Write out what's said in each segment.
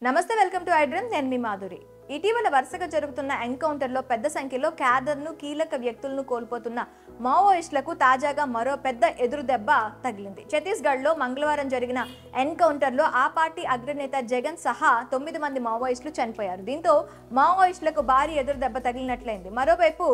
నమస్తే, welcome to iDream. నేను మీ మాధురి. ఇటీవల వరుసగా జరుగుతున్న ఎన్కౌంటర్లో పెద్ద సంఖ్యలో క్యాడర్ను, కీలక వ్యక్తులను కోల్పోతున్న మావోయిస్టులకు తాజాగా మరో పెద్ద ఎదురు దెబ్బ తగిలింది. ఛత్తీస్గఢ్లో మంగళవారం జరిగిన ఎన్కౌంటర్లో ఆ పార్టీ అగ్రనేత జగన్ సహా 9 మంది మావోయిస్టులు చనిపోయారు. దీంతో మావోయిస్టులకు భారీ ఎదురు దెబ్బ తగిలినట్లయింది. మరోవైపు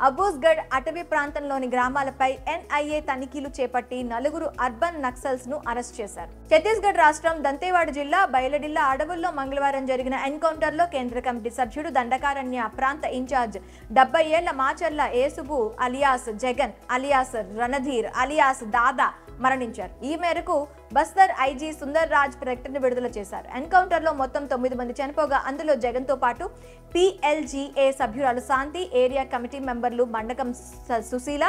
అబూస్గఢ్ అటవీ ప్రాంతంలోని గ్రామాలపై ఎన్ఐఏ తనిఖీలు చేపట్టి 4 అర్బన్ నక్సల్స్ ను అరెస్ట్ చేశారు. ఛత్తీస్గఢ్ రాష్ట్రం దంతేవాడ జిల్లా బయలడిల్లా అడవుల్లో మంగళవారం జరిగిన ఎన్కౌంటర్ లో కేంద్ర కమిటీ సభ్యుడు, దండకారణ్య ప్రాంత ఇన్ఛార్జ్ 70 ఏళ్ల Macharla Esubu alias Jagan alias Randhir alias Dada మరణించారు. ఈ మేరకు బస్తర్ ఐజీ సుందర్ రాజ్ ప్రకటన విడుదల చేశారు. ఎన్కౌంటర్ లో మొత్తం 9 మంది చనిపోగా అందులో జగన్ తో పాటు PLGA సభ్యురాలు శాంతి, ఏరియా కమిటీ మెంబర్లు మండకం సుశీల,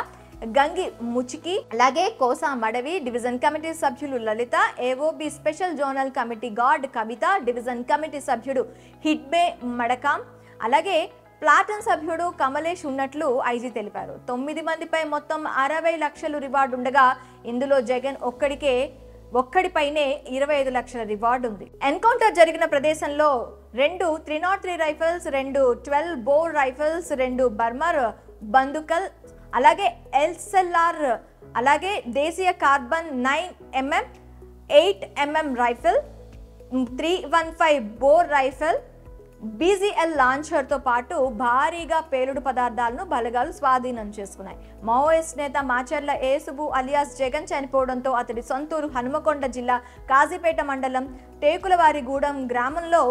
గంగి ముచికి, అలాగే కోసా మడవి, డివిజన్ కమిటీ సభ్యులు Lalitha, AOB special zonal committee guard Kavitha, division committee సభ్యుడు హిడ్బే మడకాం, అలాగే ప్లాటన్ సభ్యుడు కమలేష్ ఉన్నట్లు ఐజీ తెలిపారు. 9 మందిపై మొత్తం 60 లక్షలు రివార్డు ఉండగా ఇందులో జగన్ ఒక్కడిపైనే 25 లక్షల రివార్డు ఉంది. ఎన్కౌంటర్ జరిగిన ప్రదేశంలో 2 303 రైఫిల్స్, 2 12 బోర్ రైఫిల్స్, 2 బర్మర్ బందుకల్, అలాగే SLR, అలాగే దేశీయ carbon 9mm 8mm rifle, 315 bore rifle, BZL లాంచర్తో పాటు భారీగా పేలుడు పదార్థాలను బలగాలు స్వాధీనం చేసుకున్నాయి. మావోయిస్ట్ నేత మాచర్ల ఏసుబు అలియాస్ జగన్ చనిపోవడంతో అతడి సొంతూరు హనుమకొండ జిల్లా కాజీపేట మండలం టేకులవారిగూడెం గ్రామంలో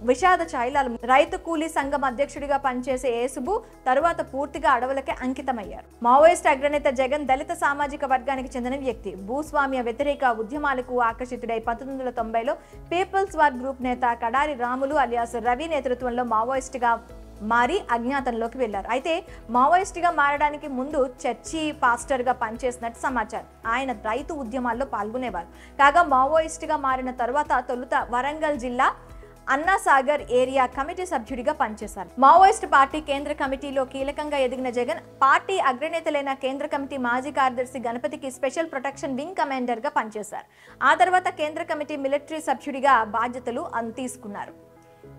విషాద ఛాయలాలు. రైతు కూలీ సంఘం అధ్యక్షుడిగా పనిచేసే ఏసుబు తరువాత పూర్తిగా అడవులకే అంకితమయ్యారు. మావోయిస్ట్ అగ్రనేత జగన్ దళిత సామాజిక వర్గానికి చెందిన వ్యక్తి. భూస్వామ్య వ్యతిరేక ఉద్యమాలకు ఆకర్షితుడై 1990లో పీపుల్స్ వార్ గ్రూప్ నేత కడారి రాములు అలియాస్ రవి నేతృత్వంలో మావోయిస్టుగా మారి అజ్ఞాతంలోకి వెళ్లారు. అయితే మావోయిస్టుగా మారడానికి ముందు చర్చి పాస్టర్గా పనిచేసినట్టు సమాచారం. ఆయన రైతు ఉద్యమాల్లో పాల్గొనేవారు. కాగా మావోయిస్టుగా మారిన తర్వాత తొలుత వరంగల్ జిల్లా అన్నాసాగర్ ఏరియా కమిటీ సభ్యుడిగా పనిచేశారు. మావోయిస్ట్ పార్టీ కేంద్ర కమిటీలో కీలకంగా ఎదిగిన జగన్ పార్టీ అగ్రనేతలైన కేంద్ర కమిటీ మాజీ కార్యదర్శి గణపతికి స్పెషల్ ప్రొటెక్షన్ వింగ్ కమాండర్ గా పనిచేశారు. ఆ తర్వాత కేంద్ర కమిటీ మిలిటరీ సభ్యుడిగా బాధ్యతలు తీసుకున్నారు.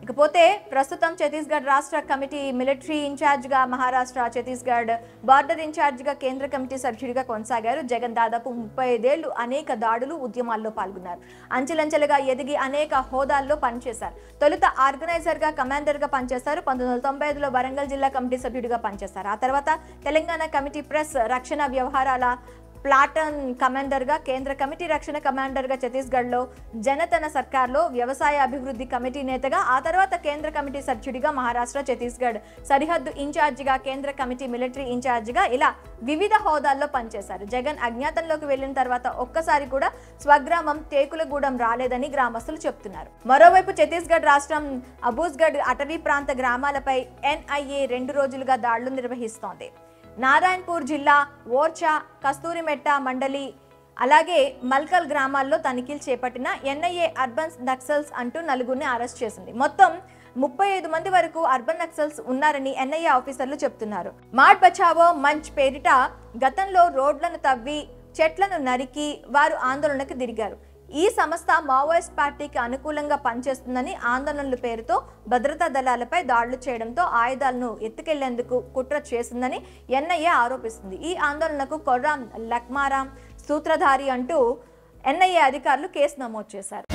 ఇకపోతే ప్రస్తుతం ఛత్తీస్గఢ్ రాష్ట్ర కమిటీ మిలిటరీ ఇన్ఛార్జ్గా, మహారాష్ట్ర ఛత్తీస్గఢ్ బార్డర్ ఇన్ఛార్జ్గా, కేంద్ర కమిటీ సభ్యుడిగా కొనసాగారు. జగన్ దాదాపు 35 ఏళ్లు అనేక దాడులు, ఉద్యమాల్లో పాల్గొన్నారు. అంచెలంచెలుగా ఎదిగి అనేక హోదాల్లో పనిచేశారు. తొలుత ఆర్గనైజర్గా, కమాండర్గా పనిచేశారు. 1995లో వరంగల్ జిల్లా కమిటీ సభ్యుడిగా పనిచేశారు. ఆ తర్వాత తెలంగాణ కమిటీ ప్రెస్ రక్షణ వ్యవహారాల ప్లాటన్ కమాండర్గా, కేంద్ర కమిటీ రక్షణ కమాండర్గా, ఛత్తీస్గఢ్లో జనతన సర్కార్లో వ్యవసాయ అభివృద్ధి కమిటీ నేతగా, ఆ తర్వాత కేంద్ర కమిటీ సభ్యుడిగా, మహారాష్ట్ర ఛత్తీస్గఢ్ సరిహద్దు ఇన్ఛార్జిగా, కేంద్ర కమిటీ మిలిటరీ ఇన్ఛార్జిగా ఇలా వివిధ హోదాల్లో పనిచేశారు. జగన్ అజ్ఞాతంలోకి వెళ్లిన తర్వాత ఒక్కసారి కూడా స్వగ్రామం టేకులగూడెం రాలేదని గ్రామస్తులు చెప్తున్నారు. మరోవైపు ఛత్తీస్గఢ్ రాష్ట్రం అబూస్గఢ్ అటవీ ప్రాంత గ్రామాలపై NIA 2 రోజులుగా దాడులు నిర్వహిస్తోంది. నారాయణపూర్ జిల్లా ఓర్చా, కస్తూరిమెట్ట మండలి, అలాగే మల్కల్ గ్రామాల్లో తనిఖీలు చేపట్టిన NIA అర్బన్ నక్సల్స్ అంటూ 4గురిని అరెస్ట్ చేసింది. మొత్తం 35 మంది వరకు అర్బన్ నక్సల్స్ ఉన్నారని NIA ఆఫీసర్లు చెప్తున్నారు. మాడ్ బచావో మంచ్ పేరిట గతంలో రోడ్లను తవ్వి చెట్లను నరికి వారు ఆందోళనకు దిగారు. ఈ సంస్థ మావోయిస్ట్ పార్టీకి అనుకూలంగా పనిచేస్తుందని ఆందోళనల పేరుతో భద్రతా దళాలపై దాడులు చేయడంతో ఆయుధాలను ఎత్తుకెళ్లేందుకు కుట్ర చేసిందని NIA ఆరోపిస్తుంది. ఈ ఆందోళనకు కొర్రాం లక్మారాం సూత్రధారి అంటూ NIA అధికారులు కేసు నమోదు చేశారు.